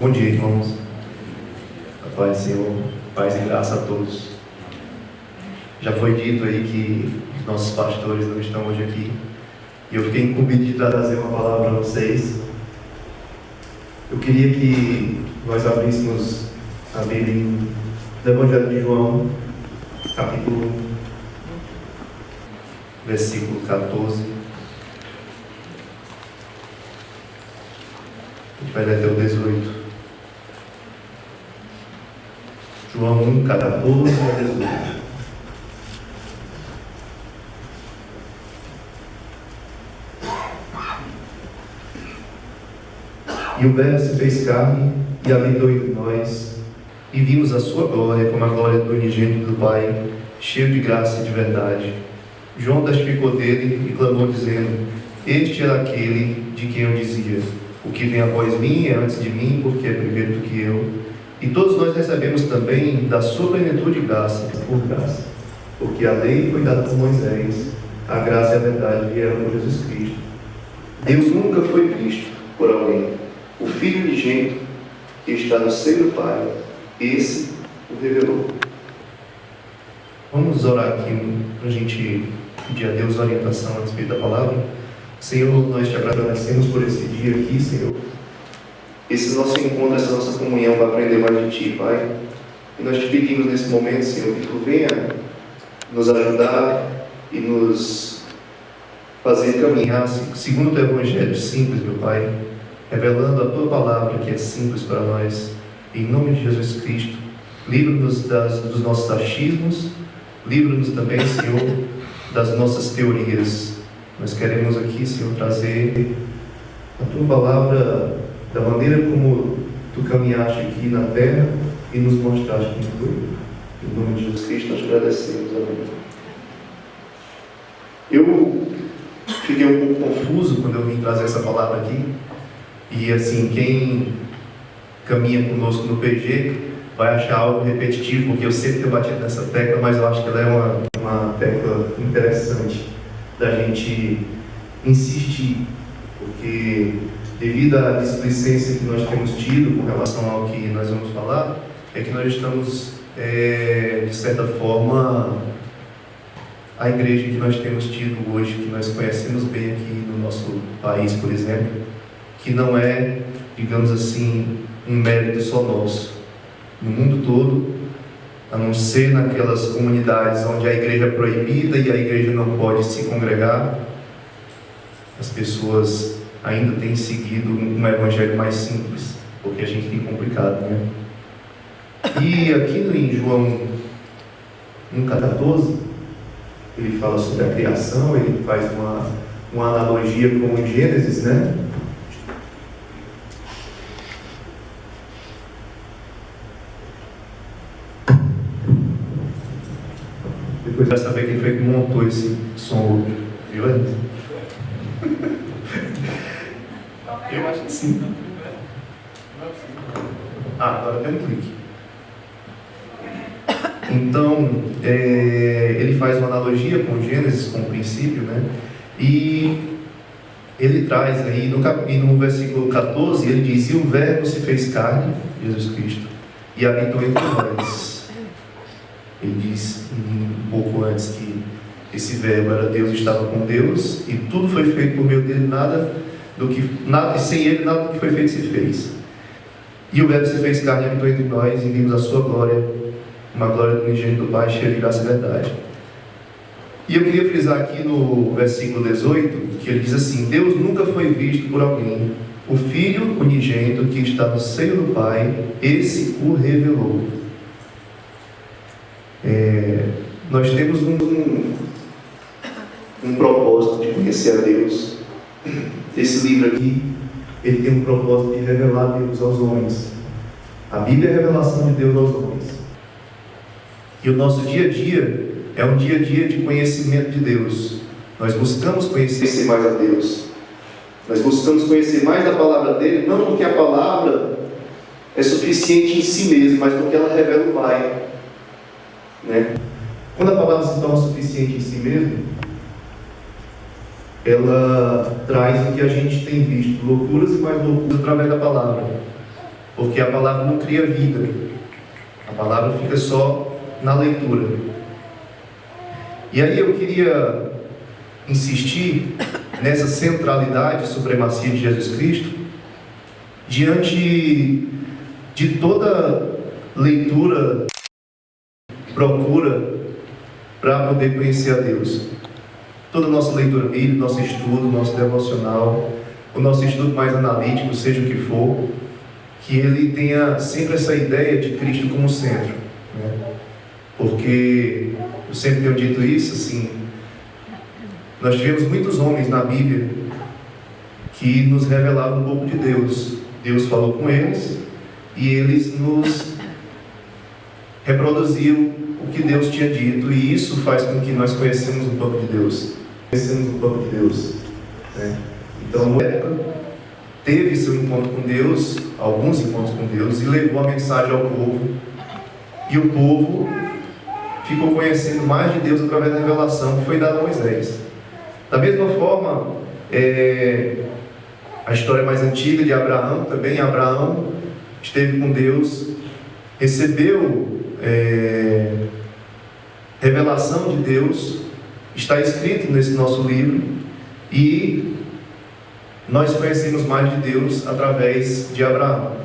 Bom dia, irmãos. A paz do Senhor, paz e graça a todos. Já foi dito aí que os nossos pastores não estão hoje aqui, e eu fiquei incumbido de trazer uma palavra para vocês. Eu queria que nós abríssemos a Bíblia no Evangelho de João, capítulo 1, versículo 14. A gente vai ler até o 18. João 1, 14 a 18. E o Verbo se fez carne e habitou entre nós, e vimos a sua glória como a glória do unigênito do Pai, cheio de graça e de verdade. João testificou dele e clamou dizendo: Este era aquele de quem eu dizia: O que vem após mim é antes de mim, porque é primeiro do que eu. E todos nós recebemos também da sua plenitude graça por graça, porque a lei foi dada por Moisés, a graça e a verdade vieram por Jesus Cristo. Deus nunca foi visto por alguém. O Filho unigênito que está no seio do Pai, esse o revelou. Vamos orar aqui para a gente pedir a Deus orientação a respeito da palavra. Senhor, nós te agradecemos por esse dia aqui, Senhor. Esse nosso encontro, essa nossa comunhão para aprender mais de Ti, Pai. E nós te pedimos nesse momento, Senhor, que Tu venha nos ajudar e nos fazer caminhar segundo o Teu Evangelho simples, meu Pai, revelando a Tua palavra que é simples para nós. Em nome de Jesus Cristo, livra-nos dos nossos achismos, livra-nos também, Senhor, das nossas teorias. Nós queremos aqui, Senhor, trazer a Tua palavra da maneira como Tu caminhaste aqui na terra e nos mostraste como foi. Em nome de Jesus Cristo, nós te agradecemos. Amém. Eu fiquei um pouco confuso quando eu vim trazer essa palavra aqui. E assim, quem caminha conosco no PG vai achar algo repetitivo, porque eu sempre tenho batido nessa tecla, mas eu acho que ela é uma tecla interessante da gente insistir, porque devido à displicência que nós temos tido com relação ao que nós vamos falar, é que nós estamos, de certa forma, a igreja que nós temos tido hoje, que nós conhecemos bem aqui no nosso país, por exemplo, que não é, digamos assim, um mérito só nosso. No mundo todo, a não ser naquelas comunidades onde a igreja é proibida e a igreja não pode se congregar, as pessoas ainda têm seguido um evangelho mais simples, porque a gente tem complicado, né? E aqui em João 1,14, ele fala sobre a criação, ele faz uma analogia com o Gênesis, né? Depois vai saber quem foi que montou esse som, viu? Eu acho que sim. Agora tem um clique. Então, ele faz uma analogia com Gênesis, com o princípio, né? E ele traz aí, no versículo 14, ele diz: E o Verbo se fez carne, Jesus Cristo, e habitou entre nós. Ele diz um pouco antes que esse Verbo era Deus, estava com Deus, e tudo foi feito por meio dele, sem ele nada do que foi feito se fez. E o Verbo se fez carne e habitou entre nós, e vimos a sua glória, uma glória do unigênito do Pai, cheia de graça e verdade. E eu queria frisar aqui no versículo 18, que ele diz assim: Deus nunca foi visto por alguém. O Filho unigênito que está no seio do Pai, esse o revelou. Nós temos um propósito de conhecer a Deus. Esse livro aqui, ele tem um propósito de revelar Deus aos homens. A Bíblia é a revelação de Deus aos homens. E o nosso dia a dia é um dia a dia de conhecimento de Deus. Nós buscamos conhecer mais a Deus. Nós buscamos conhecer mais da palavra dele, não porque a palavra é suficiente em si mesma, mas porque ela revela o Pai, né? Quando a palavra se torna suficiente em si mesma, ela traz o que a gente tem visto, loucuras e mais loucuras através da palavra. porque a palavra não cria vida, a palavra fica só na leitura. E aí eu queria insistir nessa centralidade e supremacia de Jesus Cristo diante de toda leitura, procura para poder conhecer a Deus. Toda a nossa leitura bíblica, nosso estudo, nosso devocional, o nosso estudo mais analítico, seja o que for, que ele tenha sempre essa ideia de Cristo como centro, né? Porque eu sempre tenho dito isso, assim, nós tivemos muitos homens na Bíblia que nos revelaram um pouco de Deus. Deus falou com eles e eles nos reproduziam o que Deus tinha dito, e isso faz com que nós conhecemos um pouco de Deus. Né? Então, teve seu encontro com Deus, alguns encontros com Deus, e levou a mensagem ao povo, e o povo ficou conhecendo mais de Deus através da revelação que foi dada a Moisés. Da mesma forma, a história mais antiga de Abraão também. Abraão esteve com Deus, recebeu revelação de Deus, está escrito nesse nosso livro, e nós conhecemos mais de Deus através de Abraão.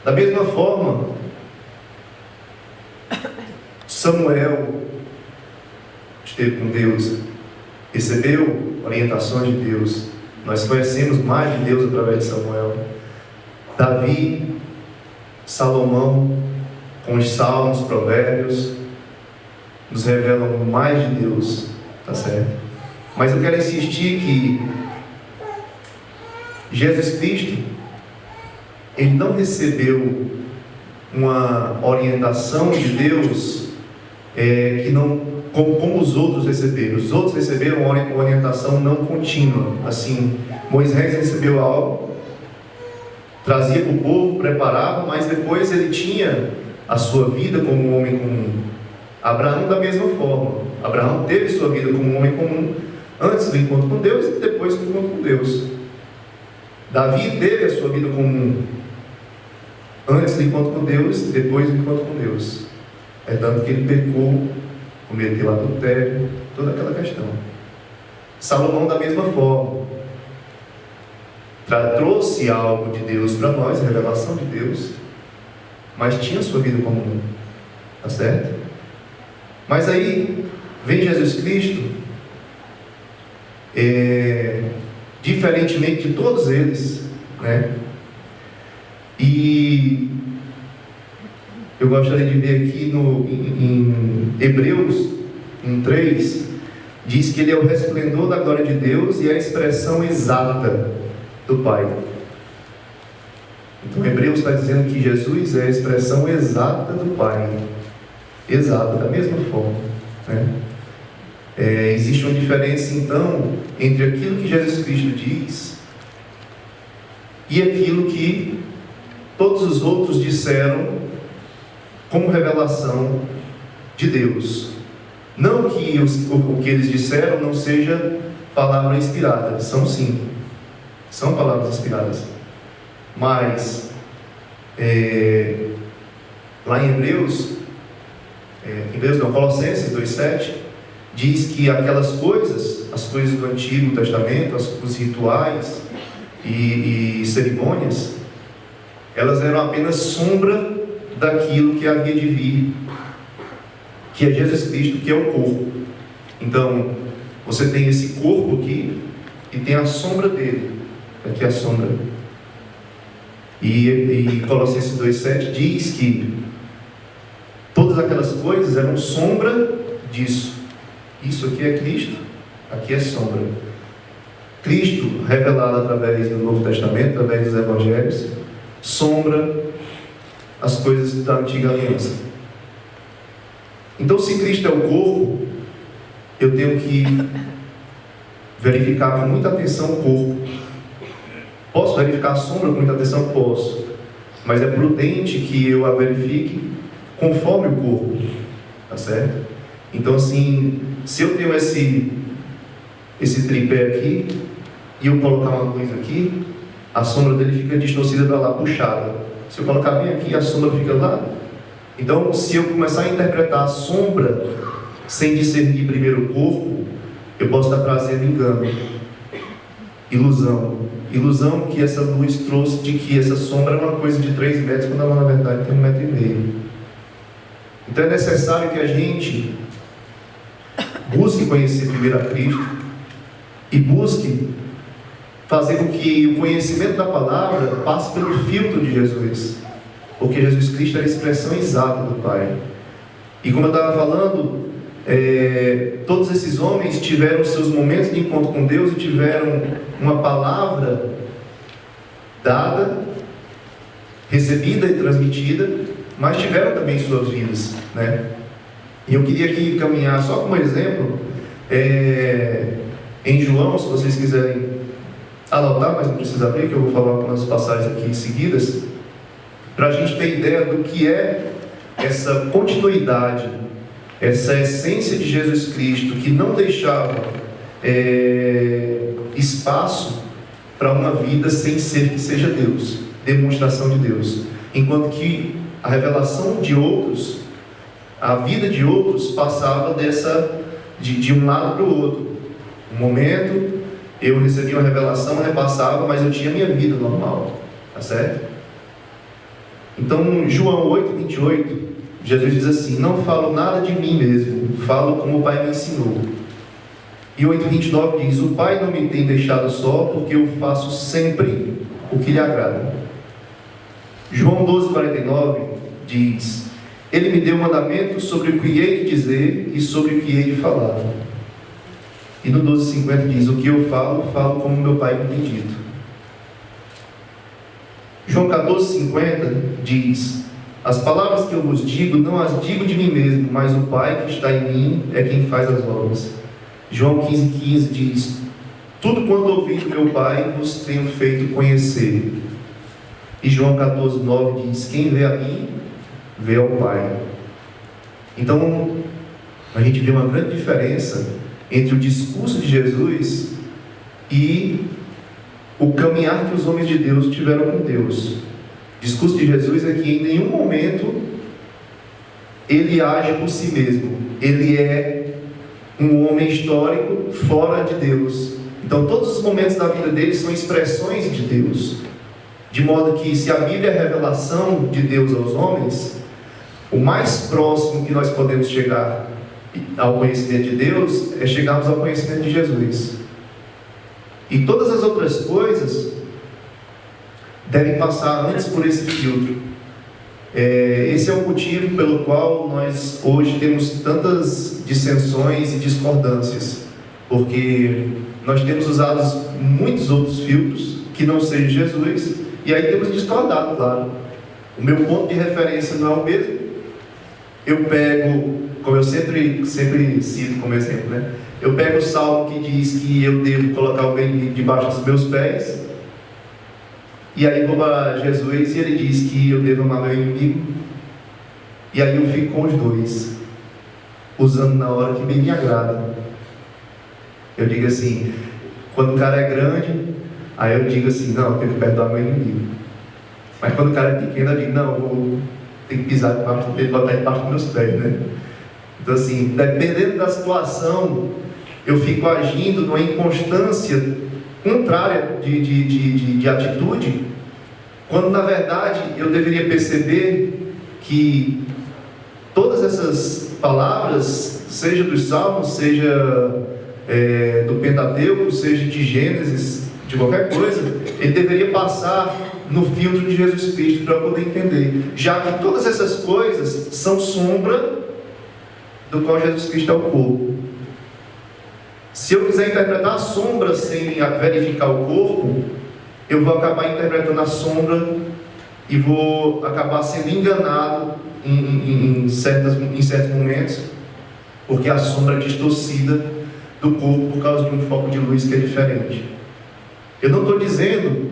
Da mesma forma, Samuel esteve com Deus, recebeu orientações de Deus, nós conhecemos mais de Deus através de Samuel. Davi, Salomão, com os salmos, provérbios, nos revelam mais de Deus, tá certo? Mas eu quero insistir que Jesus Cristo, ele não recebeu uma orientação de Deus que não, como os outros receberam. Os outros receberam uma orientação não contínua. Assim, Moisés recebeu algo, trazia para o povo, preparava, mas depois ele tinha a sua vida como um homem comum. Abraão, da mesma forma. Abraão teve sua vida como um homem comum antes do encontro com Deus e depois do encontro com Deus. Davi teve a sua vida comum antes do encontro com Deus e depois do encontro com Deus. É tanto que ele pecou, cometeu adultério, toda aquela questão. Salomão, da mesma forma, trouxe algo de Deus para nós, a revelação de Deus, mas tinha sua vida comum, tá certo? Mas aí vem Jesus Cristo, diferentemente de todos eles, né? E eu gostaria de ver aqui em Hebreus 1:3, diz que ele é o resplendor da glória de Deus e a expressão exata do Pai. Então Hebreus está dizendo que Jesus é a expressão exata do Pai. Exata, da mesma forma, né? Existe uma diferença então entre aquilo que Jesus Cristo diz e aquilo que todos os outros disseram como revelação de Deus. Não que o que eles disseram não seja palavra inspirada, são sim, são palavras inspiradas, mas lá em Colossenses 2:7 diz que aquelas coisas, as coisas do Antigo Testamento, os rituais e cerimônias, elas eram apenas sombra daquilo que havia de vir, que é Jesus Cristo, que é o corpo. Então, você tem esse corpo aqui e tem a sombra dele, aqui a sombra. E Colossenses 2:7 diz que todas aquelas coisas eram sombra disso. Isso aqui é Cristo, aqui é sombra. Cristo revelado através do Novo Testamento, através dos Evangelhos, sombra as coisas da antiga aliança. Então, se Cristo é o corpo, eu tenho que verificar com muita atenção o corpo. Posso verificar a sombra com muita atenção? Posso. Mas é prudente que eu a verifique conforme o corpo. Tá certo? Então, assim, se eu tenho esse tripé aqui e eu colocar uma luz aqui, a sombra dele fica distorcida para lá, puxada. Se eu colocar bem aqui, a sombra fica lá. Então, se eu começar a interpretar a sombra sem discernir primeiro o corpo, eu posso estar trazendo engano, ilusão que essa luz trouxe de que essa sombra é uma coisa de 3 metros, quando ela na verdade tem 1,5 metro. Então é necessário que a gente busque conhecer primeiro a Cristo e busque fazer com que o conhecimento da palavra passe pelo filtro de Jesus, porque Jesus Cristo é a expressão exata do Pai. E como eu estava falando, todos esses homens tiveram seus momentos de encontro com Deus e tiveram uma palavra dada, recebida e transmitida, mas tiveram também suas vidas, né? E eu queria aqui caminhar só como exemplo, em João, se vocês quiserem anotar, mas não precisa abrir, que eu vou falar algumas passagens aqui seguidas, para a gente ter ideia do que é essa continuidade, essa essência de Jesus Cristo, que não deixava espaço para uma vida sem ser que seja Deus, demonstração de Deus, enquanto que a revelação de outros, a vida de outros passava de um lado para o outro. Um momento eu recebia uma revelação, repassava, mas eu tinha a minha vida normal, tá certo? Então, João 8:28, Jesus diz assim: não falo nada de mim mesmo, falo como o Pai me ensinou. E 8:29 diz: o Pai não me tem deixado só, porque eu faço sempre o que lhe agrada. João 12:49 diz: ele me deu mandamento sobre o que hei de dizer e sobre o que hei de falar. E no 12:50 diz: o que eu falo, falo como meu Pai me tem dito. João 14:50 diz: as palavras que eu vos digo, não as digo de mim mesmo, mas o Pai que está em mim é quem faz as obras. João 15:15 diz: tudo quanto ouvi do meu Pai vos tenho feito conhecer. E João 14:9 diz: quem vê a mim, vê ao Pai. Então, a gente vê uma grande diferença entre o discurso de Jesus e o caminhar que os homens de Deus tiveram com Deus. O discurso de Jesus é que em nenhum momento ele age por si mesmo. Ele é um homem histórico fora de Deus. Então todos os momentos da vida dele são expressões de Deus. De modo que, se a Bíblia é a revelação de Deus aos homens, o mais próximo que nós podemos chegar ao conhecimento de Deus é chegarmos ao conhecimento de Jesus. E todas as outras coisas devem passar antes por esse filtro. Esse é o motivo pelo qual nós hoje temos tantas dissensões e discordâncias, porque nós temos usado muitos outros filtros que não sejam Jesus, e aí temos discordado, claro. O meu ponto de referência não é o mesmo. Eu pego, como eu sempre cito como exemplo, né? Eu pego o salmo que diz que eu devo colocar o meu inimigo debaixo dos meus pés, e aí vou para Jesus e ele diz que eu devo amar meu inimigo, e aí eu fico com os dois, usando na hora que bem me agrada. Eu digo assim, quando o cara é grande, aí eu digo assim, não, eu tenho que perdoar meu inimigo. Mas quando o cara é pequeno, eu digo, não, eu tenho que pisar debaixo dele, botar debaixo dos meus pés, né? Então assim, dependendo da situação, eu fico agindo numa inconstância contrária de atitude, quando na verdade eu deveria perceber que todas essas palavras, seja dos Salmos, seja do Pentateuco, seja de Gênesis, de qualquer coisa, ele deveria passar no filtro de Jesus Cristo para poder entender, já que todas essas coisas são sombra do qual Jesus Cristo é o corpo. Se eu quiser interpretar a sombra sem verificar o corpo, eu vou acabar interpretando a sombra e vou acabar sendo enganado em certos momentos, porque a sombra é distorcida do corpo por causa de um foco de luz que é diferente. Eu não estou dizendo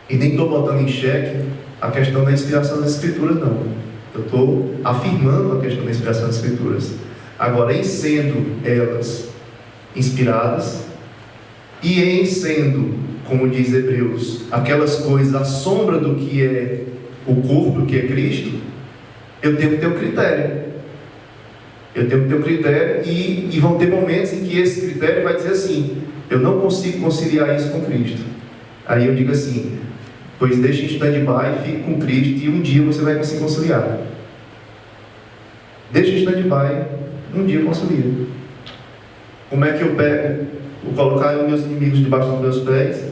e nem estou botando em xeque a questão da inspiração das Escrituras, não. Eu estou afirmando a questão da inspiração das Escrituras. Agora, em sendo elas inspiradas e em sendo como diz Hebreus, aquelas coisas, a sombra do que é o corpo, do que é Cristo, eu tenho que ter um critério. Eu tenho que ter um critério e vão ter momentos em que esse critério vai dizer assim: eu não consigo conciliar isso com Cristo. Aí eu digo assim: pois deixe em stand-by, fique com Cristo e um dia você vai conseguir conciliar. Deixe em stand-by, um dia concilia. Como é que eu pego? Vou colocar os meus inimigos debaixo dos meus pés,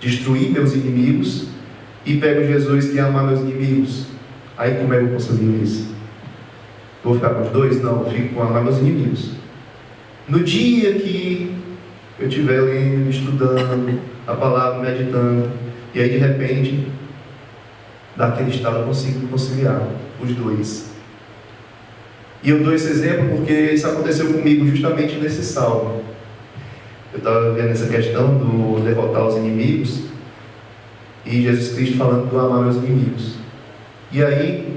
destruir meus inimigos, e pego Jesus que é amar meus inimigos. Aí como é que eu concilio isso? Vou ficar com os dois? Não, eu fico com amar meus inimigos. No dia que eu estiver lendo, estudando a palavra, meditando, e aí de repente, daquele estado eu consigo conciliar os dois. E eu dou esse exemplo porque isso aconteceu comigo justamente nesse salmo. Eu estava vendo essa questão do derrotar os inimigos, e Jesus Cristo falando do amar meus inimigos. E aí,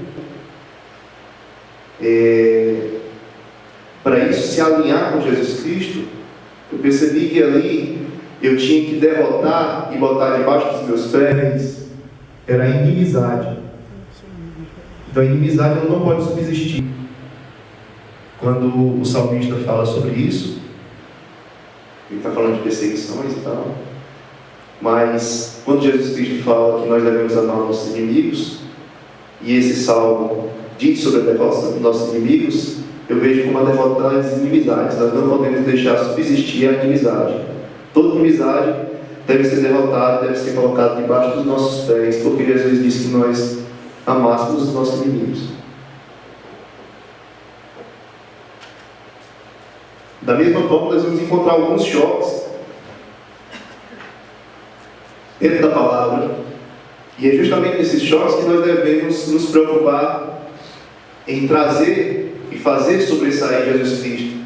para isso se alinhar com Jesus Cristo, eu percebi que ali eu tinha que derrotar e botar debaixo dos meus pés era a inimizade. Então a inimizade ela não pode subsistir. Quando o salmista fala sobre isso, ele está falando de perseguições e tal, mas quando Jesus Cristo fala que nós devemos amar nossos inimigos, e esse salmo diz sobre a derrota dos nossos inimigos, eu vejo como a derrota das inimizades. Nós não podemos deixar subsistir a inimizade. Toda inimizade deve ser derrotada, deve ser colocada debaixo dos nossos pés, porque Jesus disse que nós amássemos os nossos inimigos. Da mesma forma, nós vamos encontrar alguns choques dentro da palavra, e é justamente nesses choques que nós devemos nos preocupar em trazer e fazer sobressair Jesus Cristo.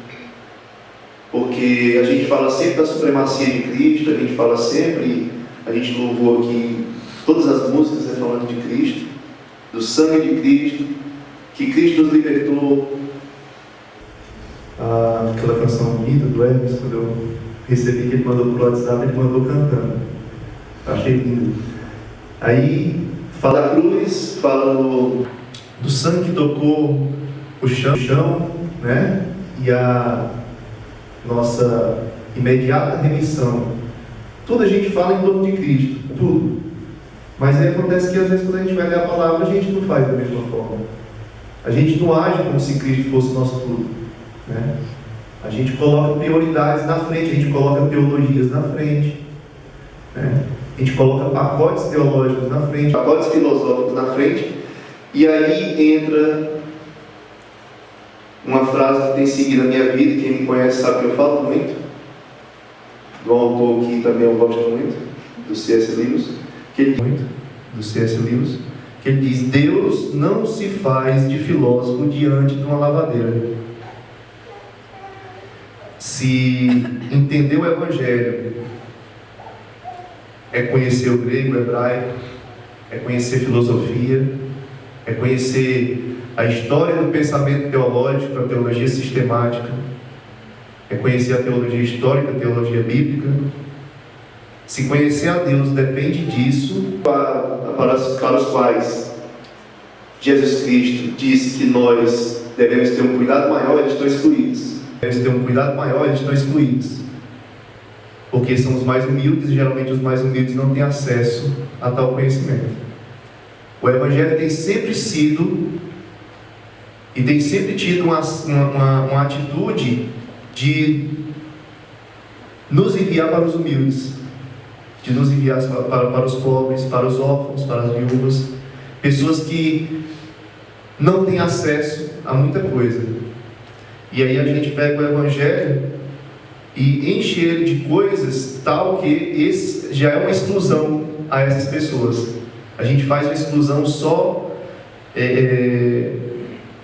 Porque a gente fala sempre da supremacia de Cristo, a gente fala sempre, a gente louvou aqui todas as músicas falando de Cristo, do sangue de Cristo, que Cristo nos libertou. Aquela canção bonita do Hermes, quando eu recebi que ele mandou por WhatsApp, ele mandou cantando. Achei lindo. Aí fala da cruz, fala do sangue que tocou o chão, né? E a nossa imediata remissão. Tudo a gente fala em torno de Cristo, tudo. Mas aí acontece que às vezes quando a gente vai ler a palavra, a gente não faz da mesma forma. A gente não age como se Cristo fosse o nosso tudo, né? A gente coloca prioridades na frente, a gente coloca teologias na frente, né? A gente coloca pacotes teológicos na frente, pacotes filosóficos na frente, e aí entra uma frase que tem seguido a minha vida, quem me conhece sabe que eu falo muito, do autor que também eu gosto muito, do C.S. Lewis, que ele diz: Deus não se faz de filósofo diante de uma lavadeira. Se entender o Evangelho é conhecer o grego, o hebraico, é conhecer filosofia, é conhecer a história do pensamento teológico, a teologia sistemática, é conhecer a teologia histórica, a teologia bíblica. Se conhecer a Deus depende disso, para os quais Jesus Cristo disse que nós devemos ter um cuidado maior, eles estão excluídos. Devemos ter um cuidado maior, eles estão excluídos. Porque são os mais humildes e geralmente os mais humildes não têm acesso a tal conhecimento. O Evangelho tem sempre sido e tem sempre tido uma atitude de nos enviar para os humildes, de nos enviar para os pobres, para os órfãos, para as viúvas, pessoas que não têm acesso a muita coisa. E aí a gente pega o Evangelho e enche ele de coisas tal que esse já é uma exclusão a essas pessoas. A gente faz uma exclusão só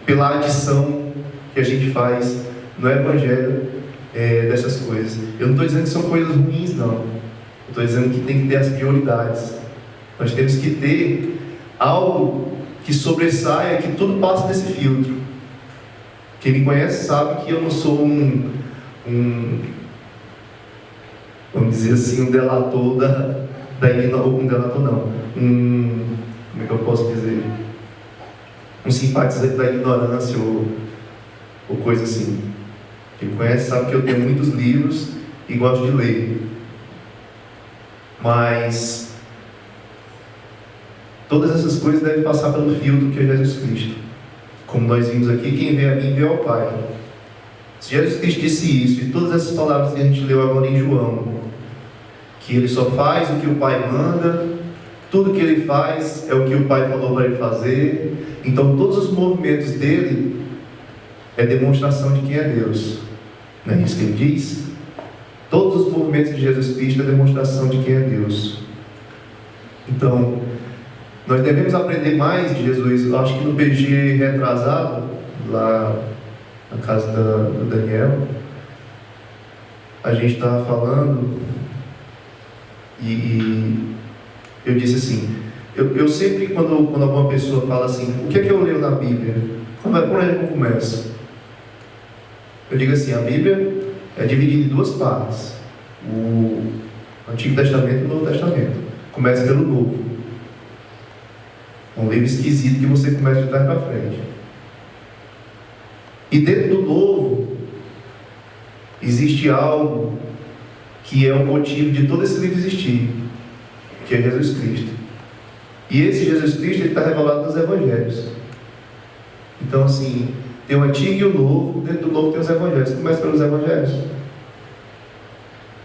pela adição que a gente faz no Evangelho dessas coisas. Eu não estou dizendo que são coisas ruins, não. Eu estou dizendo que tem que ter as prioridades. Nós temos que ter algo que sobressaia, que tudo passa desse filtro. Quem me conhece sabe que eu não sou vamos dizer assim, um delator da ignorância, um delator não, como é que eu posso dizer? Um simpatizante da ignorância ou coisa assim. Quem me conhece sabe que eu tenho muitos livros e gosto de ler. Mas todas essas coisas devem passar pelo filtro que é Jesus Cristo. Como nós vimos aqui, quem vê a mim vê ao Pai. Se Jesus Cristo disse isso, e todas essas palavras que a gente leu agora em João, que ele só faz o que o Pai manda, tudo que ele faz é o que o Pai falou para ele fazer, então todos os movimentos dele é demonstração de quem é Deus. Não é isso que ele diz? Todos os movimentos de Jesus Cristo é demonstração de quem é Deus. Então, nós devemos aprender mais de Jesus. Eu acho que no PG retrasado, lá na casa do Daniel, a gente estava falando e eu disse assim, eu sempre, quando alguma pessoa fala assim, o que é que eu leio na Bíblia? Por onde eu começo? Eu digo assim, a Bíblia é dividida em duas partes, o Antigo Testamento e o Novo Testamento. Começa pelo Novo. É um livro esquisito que você começa de trás para frente. E dentro do Novo existe algo que é o motivo de todo esse livro existir, que é Jesus Cristo. E esse Jesus Cristo está revelado nos Evangelhos. Então assim, tem o Antigo e o Novo, dentro do Novo tem os Evangelhos. Começa pelos Evangelhos.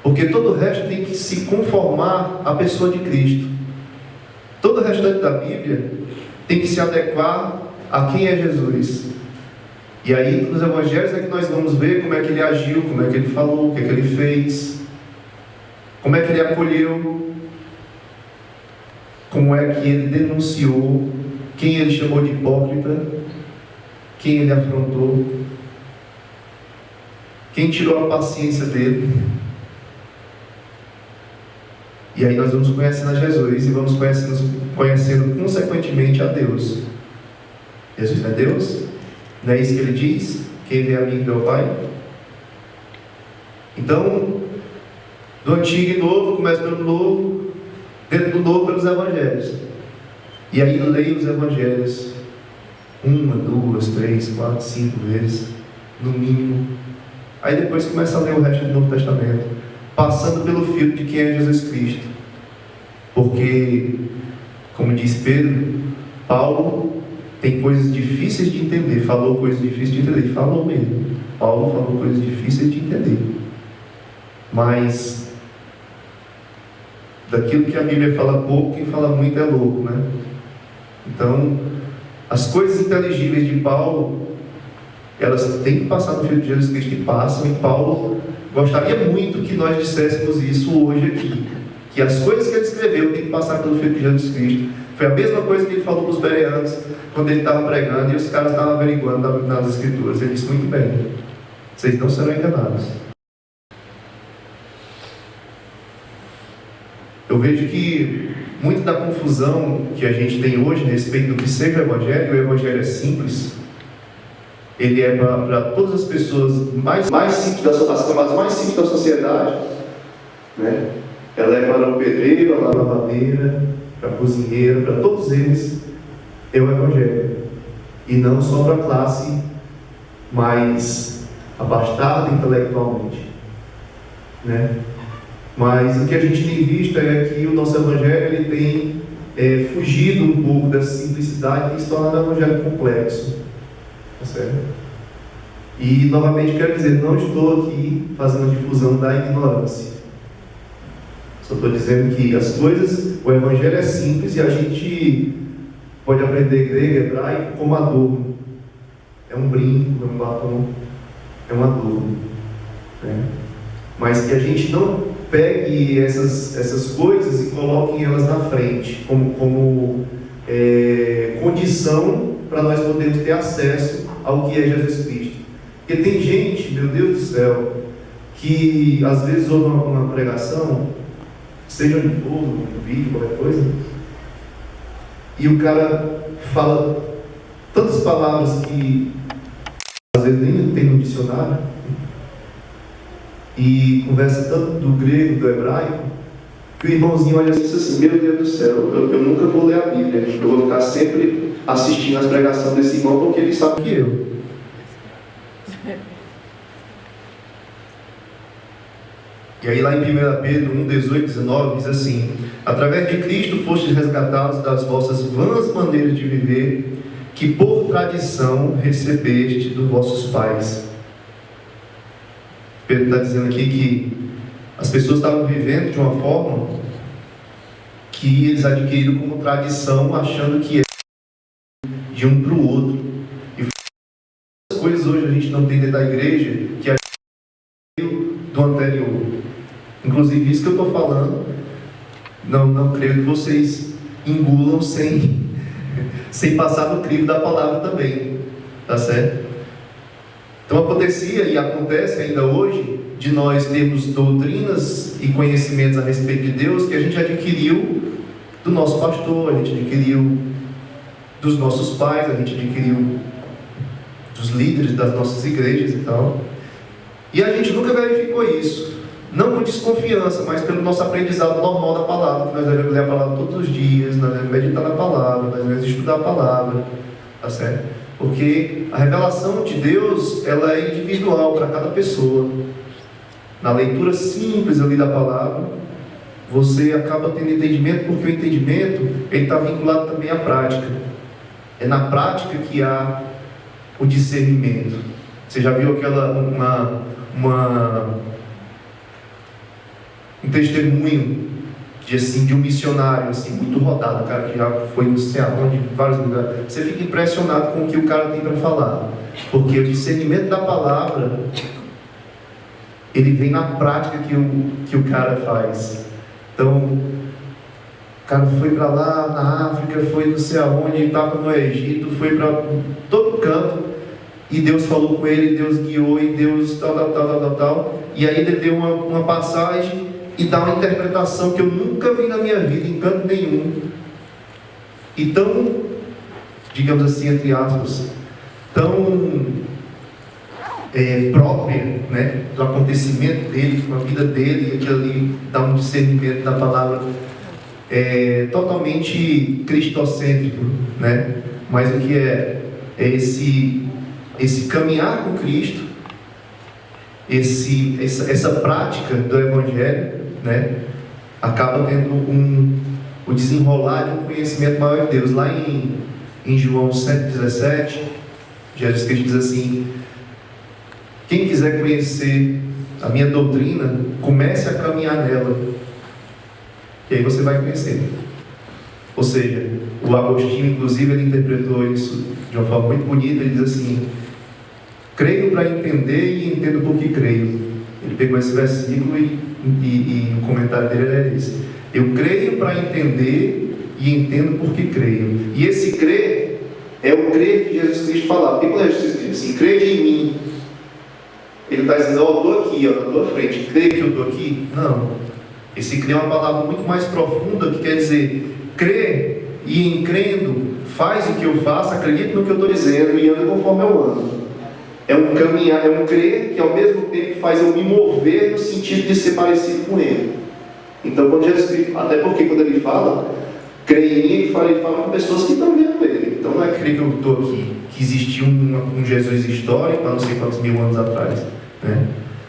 Porque todo o resto tem que se conformar à pessoa de Cristo. Todo o restante da Bíblia tem que se adequar a quem é Jesus. E aí, nos Evangelhos é que nós vamos ver como é que ele agiu, como é que ele falou, o que é que ele fez, como é que ele acolheu, como é que ele denunciou, quem ele chamou de hipócrita, quem ele afrontou, quem tirou a paciência dele. E aí nós vamos conhecendo a Jesus e vamos conhecendo consequentemente a Deus. Jesus não é Deus? Não é isso que ele diz? Quem vê a mim vê o Pai? Então, do Antigo e Novo, começa pelo Novo, dentro do Novo pelos Evangelhos. E aí leia os Evangelhos 1, 2, 3, 4, 5 vezes, no mínimo. Aí depois começa a ler o resto do Novo Testamento, passando pelo filtro de quem é Jesus Cristo. Porque, como diz Pedro, Paulo tem coisas difíceis de entender, falou coisas difíceis de entender, falou mesmo. Paulo falou coisas difíceis de entender. Mas, daquilo que a Bíblia fala pouco, quem fala muito é louco, né? Então, as coisas inteligíveis de Paulo, elas têm que passar no filtro de Jesus Cristo e passam, e Paulo gostaria muito que nós disséssemos isso hoje aqui, que as coisas que ele escreveu têm que passar pelo filtro de Jesus Cristo. Foi a mesma coisa que ele falou para os bereanos quando ele estava pregando e os caras estavam averiguando nas escrituras. Ele disse muito bem, vocês não serão enganados. Eu vejo que muita da confusão que a gente tem hoje a respeito do que seja o Evangelho é simples. Ele é para todas as pessoas mais simples, as camadas mais simples da sociedade, né? Ela é para o pedreiro, para a lavadeira, para a cozinheira, para todos eles é o Evangelho. E não só para a classe mais abastada intelectualmente, né? Mas o que a gente tem visto é que o nosso Evangelho ele tem fugido um pouco dessa simplicidade e se tornado um Evangelho complexo. Tá certo? E novamente quero dizer, não estou aqui fazendo difusão da ignorância. Só estou dizendo que as coisas, o Evangelho é simples e a gente pode aprender grego, hebraico como adorno. É um brinco, é um batom, é um adorno, né? Mas que a gente não pegue essas coisas e coloque elas na frente como condição para nós podermos ter acesso ao que é Jesus Cristo. Porque tem gente, meu Deus do céu, que às vezes ouve uma pregação, seja no YouTube, no vídeo, qualquer coisa, e o cara fala tantas palavras que às vezes nem tem no dicionário, e conversa tanto do grego, do hebraico, que o irmãozinho olha assim, meu Deus do céu, eu nunca vou ler a Bíblia, eu vou ficar sempre assistindo as pregações desse irmão porque ele sabe que eu. E aí lá em 1 Pedro 1, 18, 19 diz assim: através de Cristo fostes resgatados das vossas vãs maneiras de viver, que por tradição recebeste dos vossos pais. Pedro está dizendo aqui que as pessoas estavam vivendo de uma forma que eles adquiriram como tradição, achando que é de um para o outro. E as coisas hoje a gente não tem dentro da igreja que é do anterior. Inclusive isso que eu estou falando, não creio que vocês engulam sem passar no crivo da palavra também, tá certo? Então acontecia e acontece ainda hoje de nós termos doutrinas e conhecimentos a respeito de Deus que a gente adquiriu do nosso pastor, a gente adquiriu dos nossos pais, a gente adquiriu dos líderes das nossas igrejas e tal, e a gente nunca verificou isso. Não com desconfiança, mas pelo nosso aprendizado normal da palavra, que nós devemos ler a palavra todos os dias, nós devemos meditar na palavra, nós devemos estudar a palavra, tá certo? Porque a revelação de Deus, ela é individual para cada pessoa. Na leitura simples ali da palavra, você acaba tendo entendimento, porque o entendimento, ele está vinculado também à prática. É na prática que há o discernimento. Você já viu um testemunho de um missionário assim, muito rodado, cara que já foi não sei aonde, em vários lugares. Você fica impressionado com o que o cara tem para falar, porque o discernimento da palavra, ele vem na prática que o cara faz. Então, o cara foi para lá na África, foi não sei aonde, estava no Egito, foi para todo canto, e Deus falou com ele, Deus guiou, e Deus tal, e aí ele deu uma passagem e dá uma interpretação que eu nunca vi na minha vida, em canto nenhum, e tão, digamos assim, entre aspas, tão própria, né, do acontecimento dele, com a vida dele, e aquilo ali dá um discernimento da palavra totalmente cristocêntrico, né? Mas o que é esse caminhar com Cristo, essa prática do Evangelho, né, acaba tendo o desenrolar de um conhecimento maior de Deus. Lá em João 7,17, Jesus Cristo diz assim: quem quiser conhecer a minha doutrina, comece a caminhar nela, e aí você vai conhecer. Ou seja, o Agostinho, inclusive, ele interpretou isso de uma forma muito bonita. Ele diz assim: creio para entender e entendo por que creio. Ele pegou esse versículo e o comentário dele era esse: eu creio para entender e entendo por que creio. E esse crer é o crer que Jesus Cristo falava. Porque quando Jesus Cristo diz assim: crede em mim, ele está dizendo: eu estou aqui, na tua frente, crê que eu estou aqui? Não. Esse crer é uma palavra muito mais profunda, que quer dizer, crê, e em crendo, faz o que eu faço, acredita no que eu estou dizendo e anda conforme eu ando. É um caminhar, é um crer que ao mesmo tempo faz eu me mover no sentido de ser parecido com Ele. Então, quando Jesus Cristo, até porque quando Ele fala, crê em mim, Ele fala com pessoas que estão vendo Ele. Então, não é crer que eu estou aqui, que existiu um Jesus histórico há não sei quantos mil anos atrás, né?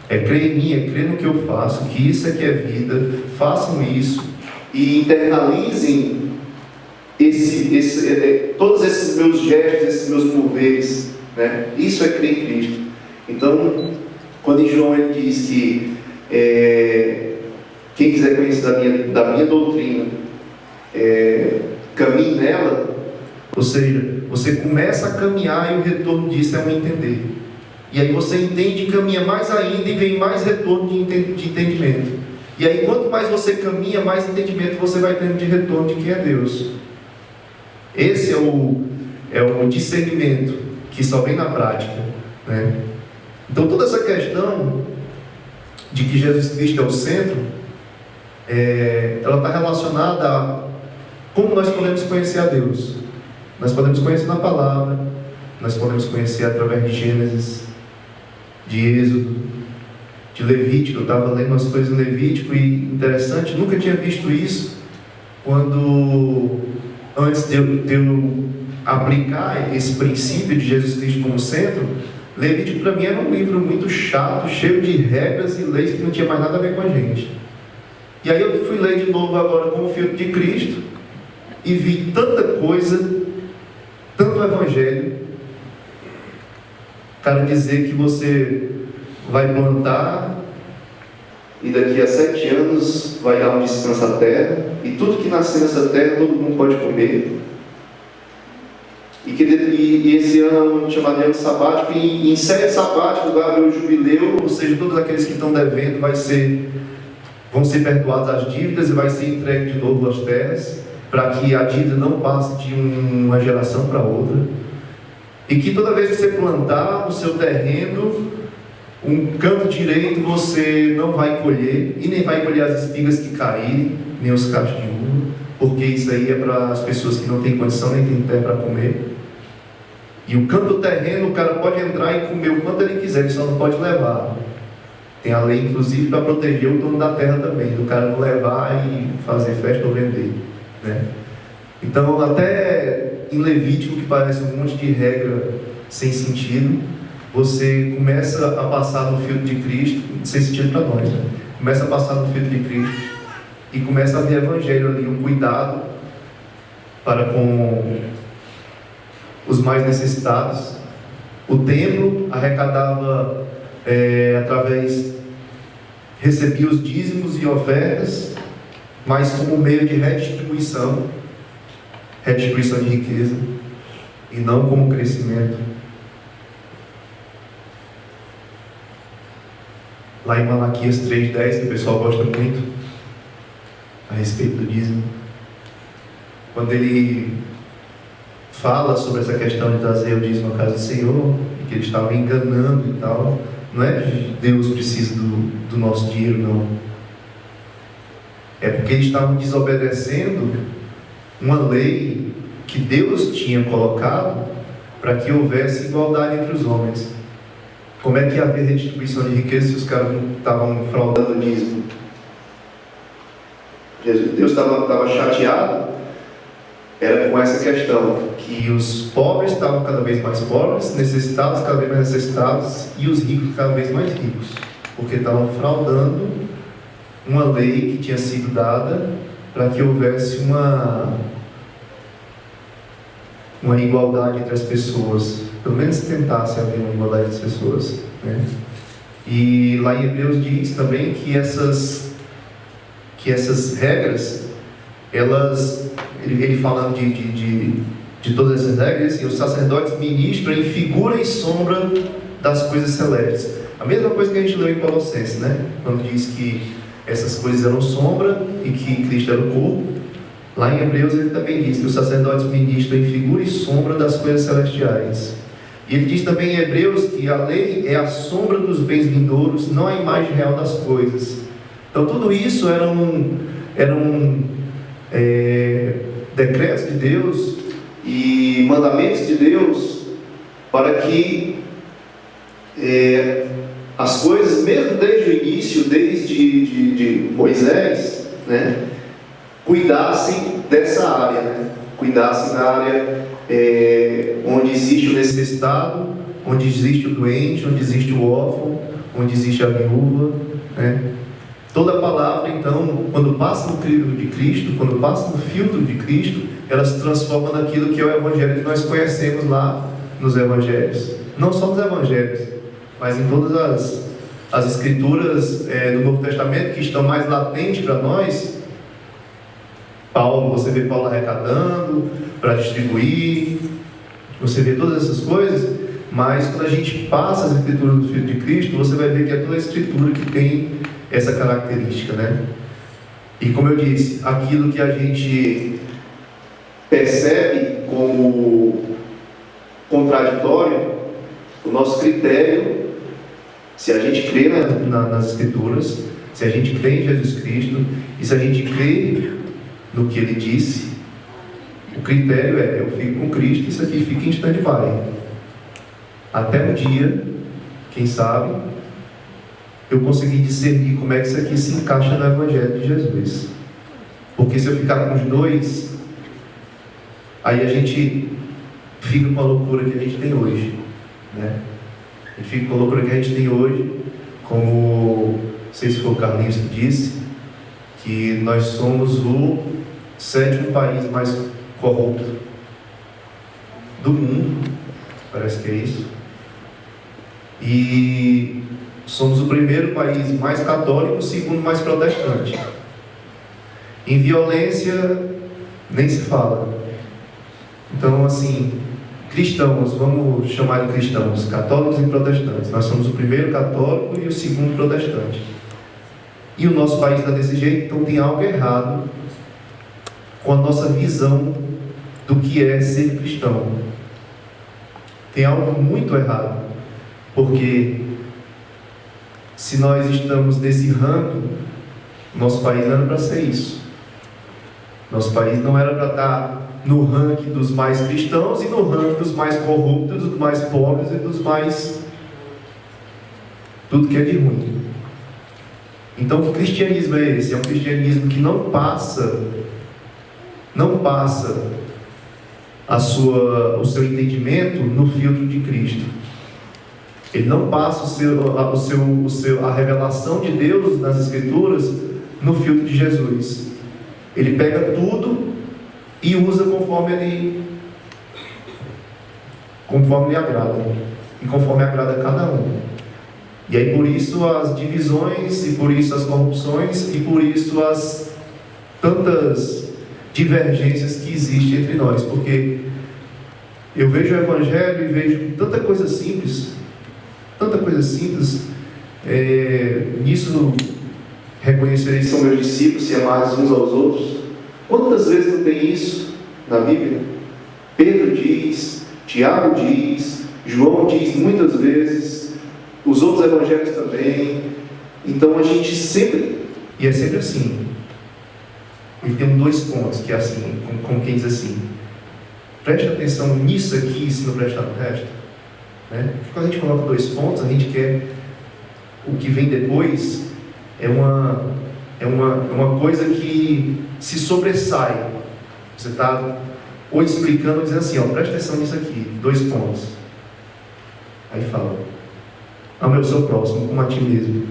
É crer em mim, é crer no que eu faço, que isso é que é vida. Façam isso e internalizem todos esses meus gestos, esses meus moveres, né? Isso é crer em Cristo. Então, quando em João ele diz que quem quiser conhecer da minha doutrina, caminhe nela, ou seja, você começa a caminhar e o retorno disso é um entender. E aí você entende e caminha mais ainda e vem mais retorno de entendimento. E aí quanto mais você caminha, mais entendimento você vai tendo de retorno de quem é Deus. Esse é o discernimento que só vem na prática, né? Então toda essa questão de que Jesus Cristo é o centro, ela está relacionada a como nós podemos conhecer a Deus. Nós podemos conhecer na palavra, nós podemos conhecer através de Gênesis, de Êxodo, de Levítico. Eu estava lendo umas coisas em Levítico e interessante, nunca tinha visto isso antes de eu aplicar esse princípio de Jesus Cristo como centro. Levítico para mim era um livro muito chato, cheio de regras e leis que não tinha mais nada a ver com a gente. E aí eu fui ler de novo agora com o filtro de Cristo e vi tanta coisa, tanto evangelho. Cara, dizer que você vai plantar e daqui a 7 anos vai dar um descanso à terra, e tudo que nascer nessa terra todo mundo pode comer. E esse ano chamado de ano sabático, e em 7 sabáticos vai haver o jubileu, ou seja, todos aqueles que estão devendo vão ser perdoados as dívidas e vai ser entregue de novo as terras, para que a dívida não passe de uma geração para outra. E que toda vez que você plantar no seu terreno, um canto direito você não vai colher, e nem vai colher as espigas que caírem, nem os cachos de uva, porque isso aí é para as pessoas que não têm condição nem têm terra para comer. E o canto do terreno, o cara pode entrar e comer o quanto ele quiser, ele só não pode levar. Tem a lei, inclusive, para proteger o dono da terra também, do cara não levar e fazer festa ou vender, né? Então, até em Levítico, que parece um monte de regra sem sentido, você começa a passar no filtro de Cristo, sem sentido para nós, né? Começa a passar no filtro de Cristo e começa a ver evangelho ali, um cuidado para com os mais necessitados. O templo arrecadava recebia os dízimos e ofertas, mas como meio de redistribuição de riqueza, e não como crescimento. Lá em Malaquias 3,10, que o pessoal gosta muito a respeito do dízimo, quando ele fala sobre essa questão de trazer o dízimo à casa do Senhor, e que ele estava enganando e tal, não é que Deus precisa do nosso dinheiro, não. É porque eles estavam desobedecendo uma lei que Deus tinha colocado para que houvesse igualdade entre os homens. Como é que ia haver redistribuição de riqueza se os caras não estavam fraudando o dízimo? Deus estava chateado, era com essa questão, que os pobres estavam cada vez mais pobres, necessitados cada vez mais necessitados, e os ricos cada vez mais ricos, porque estavam fraudando uma lei que tinha sido dada para que houvesse uma igualdade entre as pessoas, pelo menos tentasse haver uma igualdade entre as pessoas, né? E lá em Hebreus diz também que essas regras, ele falando de todas essas regras, e os sacerdotes ministram em figura e sombra das coisas celestes. A mesma coisa que a gente leu em Colossenses, né? Quando diz que essas coisas eram sombra e que Cristo era o corpo. Lá em Hebreus ele também diz que os sacerdotes ministram em figura e sombra das coisas celestiais. E ele diz também em Hebreus que a lei é a sombra dos bens vindouros, não a imagem real das coisas. Então tudo isso eram decretos de Deus e mandamentos de Deus para que as coisas, mesmo desde o início, desde Moisés, né, cuidassem dessa área, né? Cuidassem da área onde existe o necessitado, onde existe o doente, onde existe o órfão, onde existe a viúva, né? Toda palavra, então, quando passa no crivo de Cristo, quando passa no filtro de Cristo, ela se transforma naquilo que é o Evangelho que nós conhecemos lá nos Evangelhos. Não só nos Evangelhos, mas em todas as Escrituras do Novo Testamento que estão mais latentes para nós. Você vê Paulo arrecadando para distribuir, você vê todas essas coisas, mas quando a gente passa as Escrituras do Filho de Cristo, você vai ver que é toda a Escritura que tem essa característica, né? E como eu disse, aquilo que a gente percebe como contraditório, o nosso critério, se a gente crê nas Escrituras, se a gente crê em Jesus Cristo, e se a gente crê no que Ele disse, o critério é: eu fico com Cristo, isso aqui fica em stand-by, até um dia, quem sabe, eu consegui discernir como é que isso aqui se encaixa no Evangelho de Jesus. Porque se eu ficar com os dois, aí a gente fica com a loucura que a gente tem hoje, né? A gente fica com a loucura que a gente tem hoje, como, não sei se foi o Carlinhos que disse, que nós somos o 7º país mais corrupto do mundo, parece que é isso, e somos o 1º país mais católico, o 2º mais protestante. Em violência, nem se fala. Então, assim, cristãos, vamos chamar de cristãos, católicos e protestantes. Nós somos o 1º católico e o 2º protestante. E o nosso país está desse jeito, então tem algo errado com a nossa visão do que é ser cristão. Tem algo muito errado, porque se nós estamos nesse ranking, nosso país não era para ser isso. Nosso país não era para estar no ranking dos mais cristãos e no ranking dos mais corruptos, dos mais pobres e dos mais... tudo que é de ruim. Então, que cristianismo é esse? É um cristianismo que não passa o seu entendimento no filtro de Cristo. Ele não passa a revelação de Deus nas Escrituras no filtro de Jesus. Ele pega tudo e usa conforme lhe agrada, e conforme agrada a cada um. E aí por isso as divisões, e por isso as corrupções, e por isso as tantas divergências que existem entre nós, porque eu vejo o Evangelho e vejo tanta coisa simples, nisso reconhecereis que são meus discípulos, se amares uns aos outros. Quantas vezes não tem isso na Bíblia? Pedro diz, Tiago diz, João diz muitas vezes, os outros evangelhos também. Então a gente sempre, e é sempre assim, ele tem 2 pontos, que é assim, como quem diz assim, preste atenção nisso aqui, se não prestar no resto, né? Porque quando a gente coloca 2 pontos, a gente quer o que vem depois é uma coisa que se sobressai. Você está ou explicando, dizendo assim, ó, presta atenção nisso aqui, 2 pontos. Aí fala, ama o seu próximo como a ti mesmo.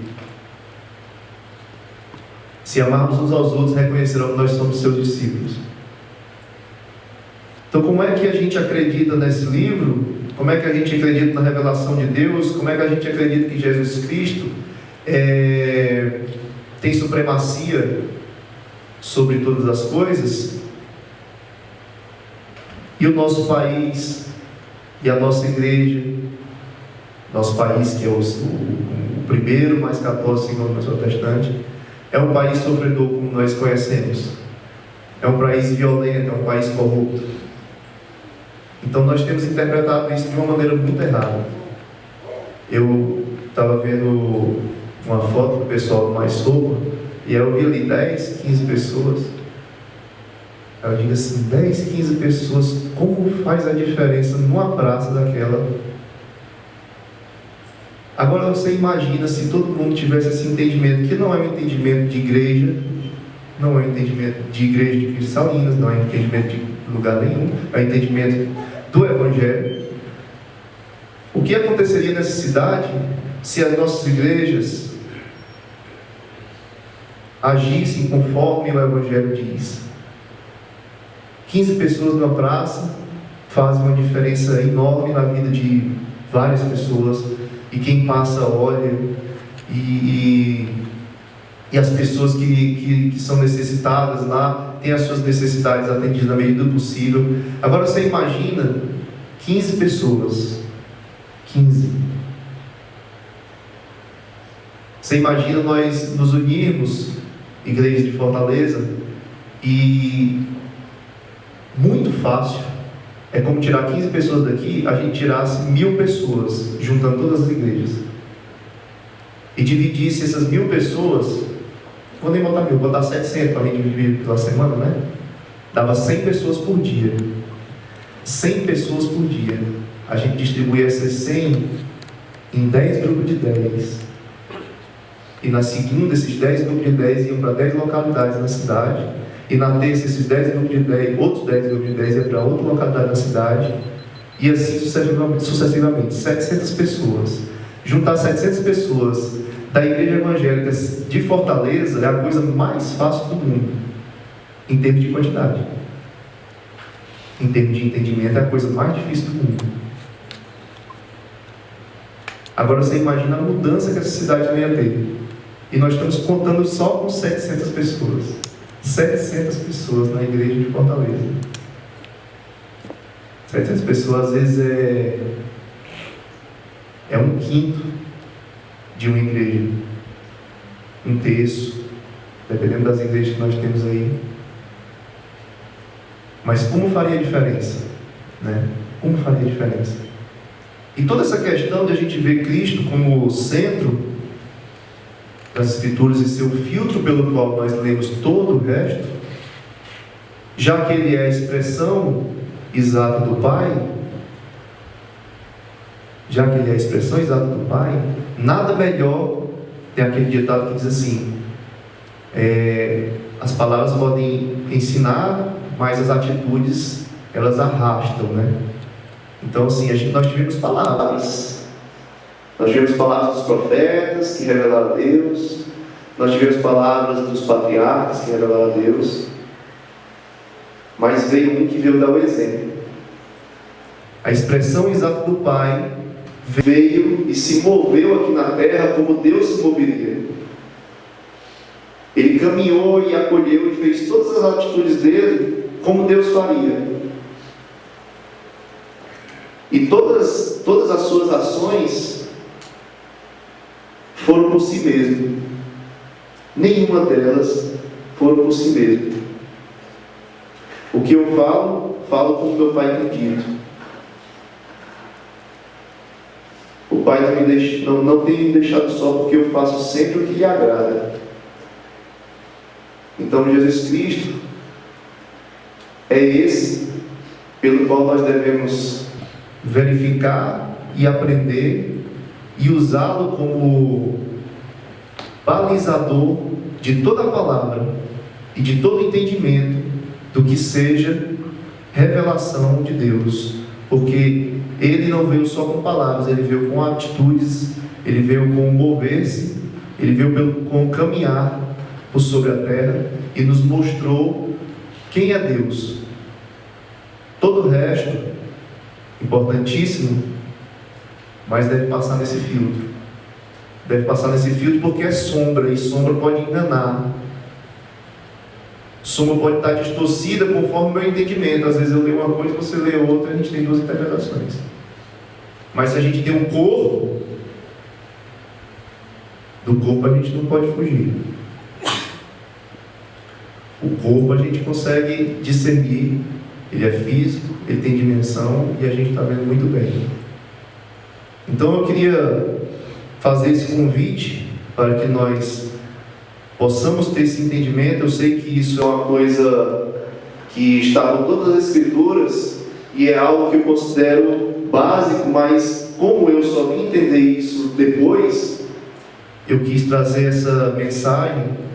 Se amarmos uns aos outros, reconhecerão que nós somos seus discípulos. Então, como é que a gente acredita nesse livro? Como é que a gente acredita na revelação de Deus? Como é que a gente acredita que Jesus Cristo tem supremacia sobre todas as coisas? E o nosso país, e a nossa igreja, nosso país, que é o 1º mais católico, 2º mais protestante, é um país sofredor como nós conhecemos. É um país violento, é um país corrupto. Então nós temos interpretado isso de uma maneira muito errada. Eu estava vendo uma foto do pessoal do Mais Sopa, e eu vi ali 10, 15 pessoas. Eu digo assim, 10, 15 pessoas, como faz a diferença numa praça daquela? Agora você imagina se todo mundo tivesse esse entendimento, que não é um entendimento de igreja, não é um entendimento de igreja de Cristo Salinas, não é um entendimento de lugar nenhum, é um entendimento do Evangelho. O que aconteceria nessa cidade se as nossas igrejas agissem conforme o Evangelho diz? 15 pessoas numa praça fazem uma diferença enorme na vida de várias pessoas, e quem passa olha, e as pessoas que são necessitadas lá têm as suas necessidades atendidas na medida do possível. Agora você imagina 15 pessoas, 15. Você imagina nós nos unirmos, igreja de Fortaleza, e muito fácil, é como tirar 15 pessoas daqui, a gente tirasse 1000 pessoas, juntando todas as igrejas, e dividisse essas 1000 pessoas, vou nem botar 1000, vou botar 700 para mim dividir pela semana, né? Dava 100 pessoas por dia. 100 pessoas por dia. A gente distribui essas 100 em 10 grupos de 10. e na segunda esses 10 grupos de 10 iam para 10 localidades na cidade, e na terça esses 10 grupos de 10, outros 10 grupos de 10 iam para outra localidade da cidade, e assim sucessivamente, 700 pessoas. Juntar 700 pessoas da igreja evangélica de Fortaleza é a coisa mais fácil do mundo, em termos de quantidade. Em termos de entendimento, é a coisa mais difícil do mundo. Agora você imagina a mudança que essa cidade não ia ter. E nós estamos contando só com 700 pessoas. 700 pessoas na igreja de Fortaleza. 700 pessoas, às vezes, é um quinto de uma igreja. Um terço, dependendo das igrejas que nós temos aí. Mas como faria diferença? Né? Como faria diferença? E toda essa questão de a gente ver Cristo como centro das Escrituras e ser o filtro pelo qual nós lemos todo o resto, já que Ele é a expressão exata do Pai, nada melhor, tem aquele ditado que diz assim, as palavras podem ensinar, mas as atitudes, elas arrastam, né? Então, assim, nós tivemos palavras. Nós tivemos palavras dos profetas, que revelaram a Deus. Nós tivemos palavras dos patriarcas, que revelaram a Deus. Mas veio um que veio dar o exemplo. A expressão exata do Pai veio e se moveu aqui na terra como Deus se moveria. Ele caminhou e acolheu e fez todas as atitudes dele como Deus faria. E todas as suas ações foram por si mesmo. Nenhuma delas foram por si mesmo. O que eu falo como meu Pai tem dito. O Pai não tem me deixado só, porque eu faço sempre o que lhe agrada. Então Jesus Cristo é esse pelo qual nós devemos verificar e aprender e usá-lo como balizador de toda a palavra e de todo entendimento do que seja revelação de Deus, porque Ele não veio só com palavras, Ele veio com atitudes, Ele veio com mover-se, Ele veio com caminhar por sobre a terra e nos mostrou quem é Deus. Todo o resto, importantíssimo, mas deve passar nesse filtro. Deve passar nesse filtro porque é sombra, e sombra pode enganar. Sombra pode estar distorcida conforme o meu entendimento. Às vezes eu leio uma coisa, você lê outra, a gente tem duas interpretações. Mas se a gente tem um corpo, do corpo a gente não pode fugir. O corpo a gente consegue discernir, ele é físico, ele tem dimensão e a gente está vendo muito bem. Então eu queria fazer esse convite para que nós possamos ter esse entendimento. Eu sei que isso é uma coisa que está por todas as Escrituras e é algo que eu considero básico, mas como eu só vim entender isso depois, eu quis trazer essa mensagem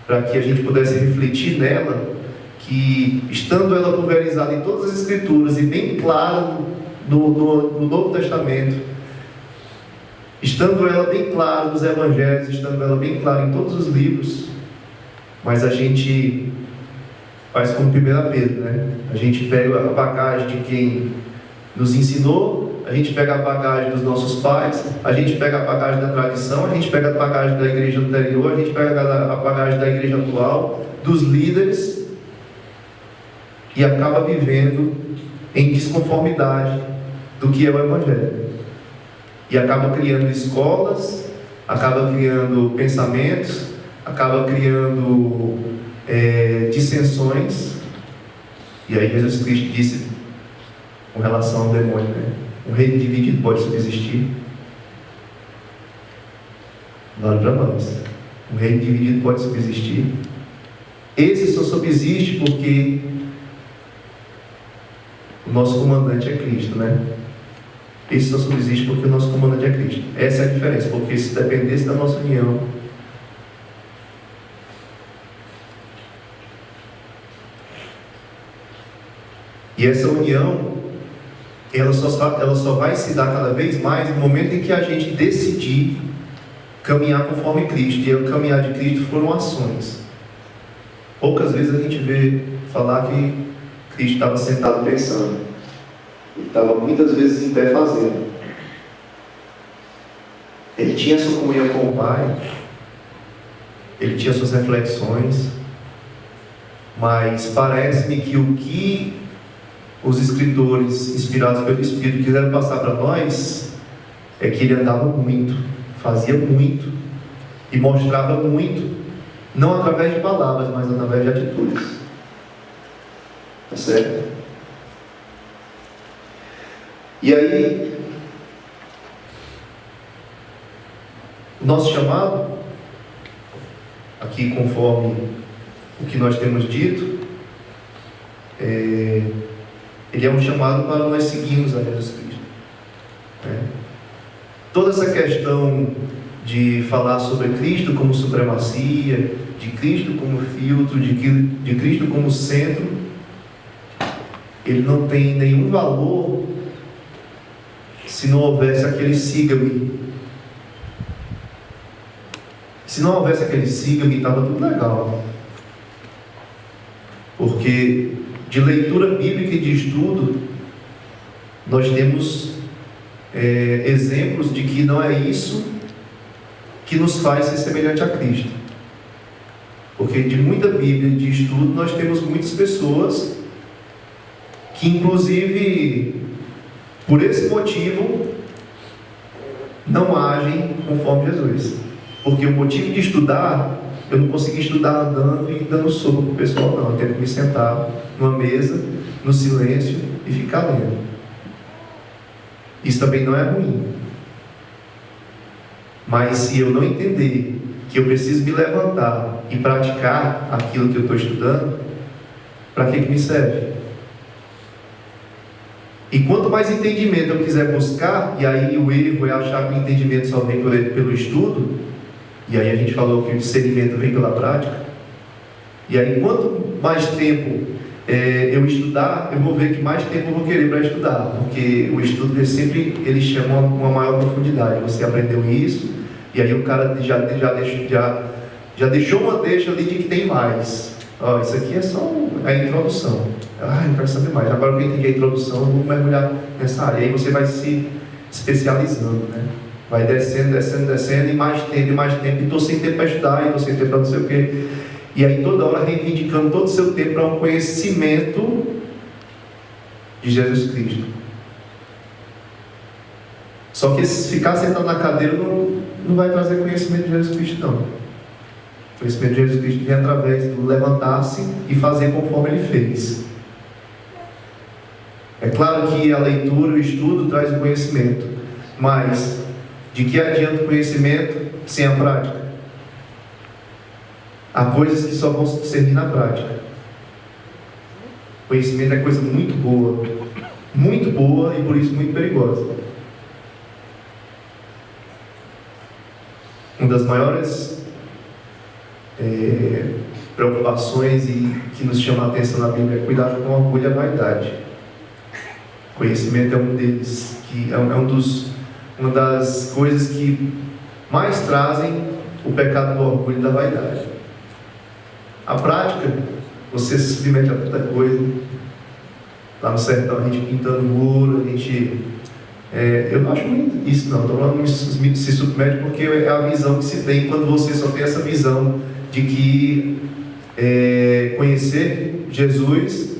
para que a gente pudesse refletir nela, que estando ela pulverizada em todas as Escrituras e bem clara no Novo Testamento, estando ela bem clara nos Evangelhos, estando ela bem clara em todos os livros, mas a gente faz como 1 Pedro, né? A gente pega a bagagem de quem nos ensinou, a gente pega a bagagem dos nossos pais, a gente pega a bagagem da tradição, a gente pega a bagagem da igreja anterior, a gente pega a bagagem da igreja atual, dos líderes, e acaba vivendo em desconformidade do que é o Evangelho. E acaba criando escolas, acaba criando pensamentos, acaba criando dissensões. E aí Jesus Cristo disse com relação ao demônio, né? Um reino dividido pode subsistir? Vale para nós. Um reino dividido pode subsistir? Esse só subsiste porque o nosso comandante é Cristo, né? Esse só subsiste porque o nosso comandante é Cristo. Essa é a diferença, porque se dependesse da nossa união, E essa união, ela só vai se dar cada vez mais no momento em que a gente decidir caminhar conforme Cristo. E o caminhar de Cristo foram ações. Poucas vezes a gente vê falar que Cristo estava sentado pensando. Ele estava muitas vezes em pé fazendo. Ele tinha sua comunhão com o Pai. Ele tinha suas reflexões. Mas parece-me que o que os escritores, inspirados pelo Espírito, quiseram passar para nós é que ele andava muito, fazia muito e mostrava muito, não através de palavras, mas através de atitudes. Tá certo? E aí, o nosso chamado, aqui conforme o que nós temos dito, ele é um chamado para nós seguirmos a Jesus Cristo. Toda essa questão de falar sobre Cristo como supremacia, de Cristo como filtro, de Cristo como centro, ele não tem nenhum valor se não houvesse aquele siga-me. Se não houvesse aquele siga-me, estava tudo legal. Porque de leitura bíblica e de estudo, nós temos exemplos de que não é isso que nos faz ser semelhante a Cristo. Porque de muita Bíblia e de estudo, nós temos muitas pessoas que, inclusive, por esse motivo, não agem conforme Jesus. Porque o motivo de estudar, eu não consegui estudar andando e dando soco para o pessoal, não. Eu tenho que me sentar numa mesa, no silêncio e ficar lendo. Isso também não é ruim. Mas se eu não entender que eu preciso me levantar e praticar aquilo que eu estou estudando, para que me serve? E quanto mais entendimento eu quiser buscar, e aí o erro é achar que o entendimento só vem pelo estudo, e aí a gente falou que o discernimento vem pela prática, e aí quanto mais tempo eu estudar, eu vou ver que mais tempo eu vou querer para estudar, porque o estudo ele chama uma maior profundidade. Você aprendeu isso, e aí o cara já deixou uma deixa ali de que tem mais. Isso aqui é só a introdução. Eu quero saber mais. Agora que eu entendi a introdução, eu vou mergulhar nessa área. Aí você vai se especializando, né? Vai descendo, e mais tempo, e estou sem tempo para estudar, e estou sem tempo para não sei o quê. E aí toda hora reivindicando todo o seu tempo para um conhecimento de Jesus Cristo. Só que ficar sentado na cadeira não vai trazer conhecimento de Jesus Cristo, não. O conhecimento de Jesus Cristo vem através do levantar-se e fazer conforme Ele fez. É claro que a leitura, o estudo traz o conhecimento, mas de que adianta o conhecimento sem a prática? Há coisas que só vão se discernir na prática. Conhecimento é coisa muito boa e por isso muito perigosa. Uma das maiores preocupações e que nos chama a atenção na Bíblia é cuidar com o orgulho e a vaidade. Conhecimento é um deles, que é uma das coisas que mais trazem o pecado do orgulho e da vaidade. A prática, você se submete a tanta coisa. Lá no sertão, a gente pintando muro, eu não acho muito isso, não. Estou falando se submete porque é a visão que se tem quando você só tem essa visão de que conhecer Jesus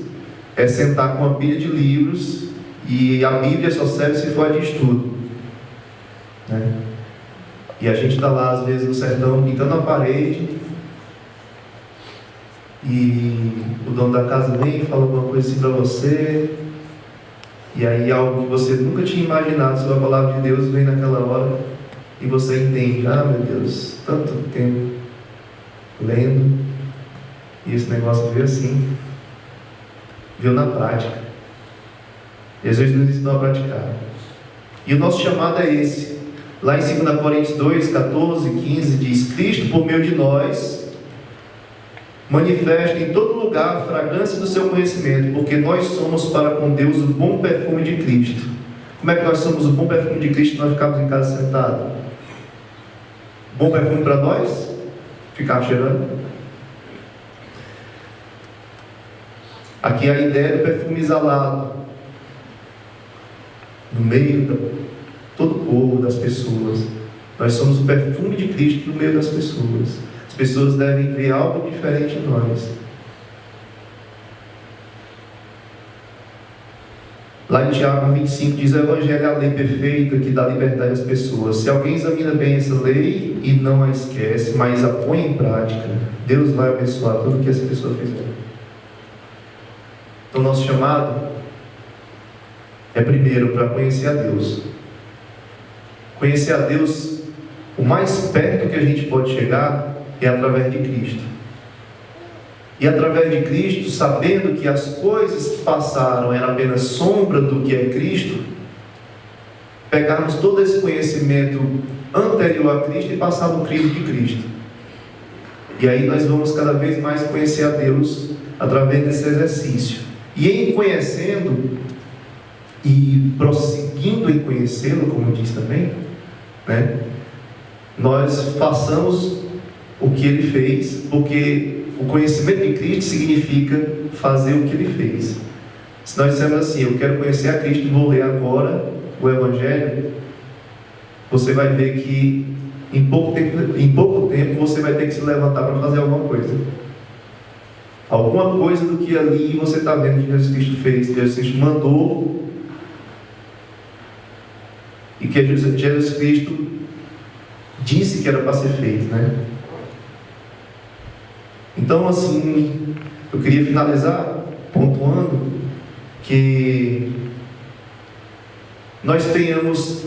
é sentar com uma pilha de livros e a Bíblia só serve se for de estudo, né? E a gente está lá, às vezes, no sertão, pintando a parede. E o dono da casa vem e fala alguma coisa assim para você, e aí algo que você nunca tinha imaginado sobre a palavra de Deus vem naquela hora e você entende: meu Deus, tanto tempo lendo e esse negócio veio assim, veio na prática. Jesus nos ensinou a praticar, e o nosso chamado é esse. Lá em 2 Coríntios 2, 14, 15 diz: Cristo por meio de nós manifesta em todo lugar a fragrância do seu conhecimento, porque nós somos para com Deus o bom perfume de Cristo. Como é que nós somos o bom perfume de Cristo se nós ficarmos em casa sentados? Bom perfume para nós? Ficar cheirando? Aqui a ideia do perfume exalado no meio de todo o povo, das pessoas. Nós somos o perfume de Cristo no meio das pessoas. As pessoas devem ver algo diferente em nós. Lá em Tiago 25 diz: o Evangelho é a lei perfeita que dá liberdade às pessoas. Se alguém examina bem essa lei e não a esquece, mas a põe em prática, Deus vai abençoar tudo o que essa pessoa fizer. Então, nosso chamado é primeiro para conhecer a Deus. Conhecer a Deus, o mais perto que a gente pode chegar é através de Cristo. E através de Cristo, sabendo que as coisas que passaram eram apenas sombra do que é Cristo, pegarmos todo esse conhecimento anterior a Cristo e passar no crivo de Cristo. E aí nós vamos cada vez mais conhecer a Deus através desse exercício. E em conhecendo e prosseguindo em conhecê-lo, como diz também, né, nós façamos o que ele fez, porque o conhecimento de Cristo significa fazer o que ele fez. Se nós dissermos assim: eu quero conhecer a Cristo, vou ler agora o Evangelho, você vai ver que em pouco tempo você vai ter que se levantar para fazer alguma coisa. Alguma coisa do que ali você está vendo que Jesus Cristo fez, que Jesus Cristo mandou, e que Jesus Cristo disse que era para ser feito, né? Então, assim, eu queria finalizar pontuando que nós tenhamos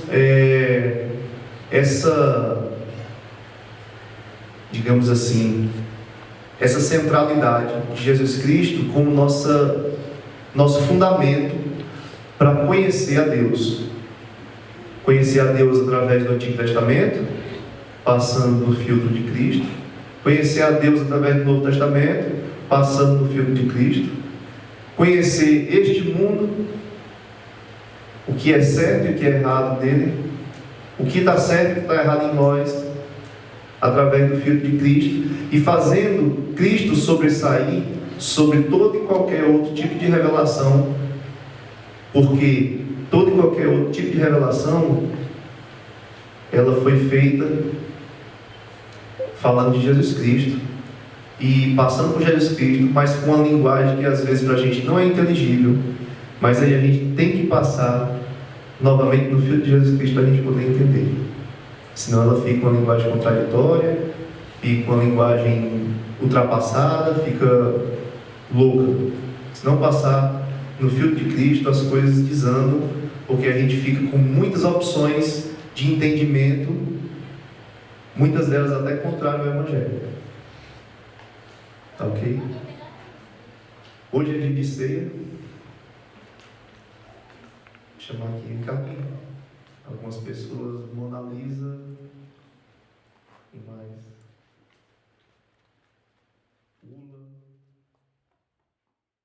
essa, digamos assim, essa centralidade de Jesus Cristo como nosso fundamento para conhecer a Deus. Conhecer a Deus através do Antigo Testamento, passando do filtro de Cristo. Conhecer a Deus através do Novo Testamento, passando no filtro de Cristo. Conhecer este mundo, o que é certo e o que é errado dele, o que está certo e o que está errado em nós, através do filtro de Cristo, e fazendo Cristo sobressair sobre todo e qualquer outro tipo de revelação, porque todo e qualquer outro tipo de revelação, ela foi feita falando de Jesus Cristo e passando por Jesus Cristo, mas com uma linguagem que às vezes para a gente não é inteligível, mas aí a gente tem que passar novamente no filtro de Jesus Cristo para a gente poder entender. Senão ela fica uma linguagem contraditória, fica uma linguagem ultrapassada, fica louca. Se não passar no filtro de Cristo, as coisas desandam, porque a gente fica com muitas opções de entendimento, muitas delas até contrárias ao Evangelho. Tá ok? Hoje é dia de ceia. Vou chamar aqui algumas pessoas, Mona Lisa e mais.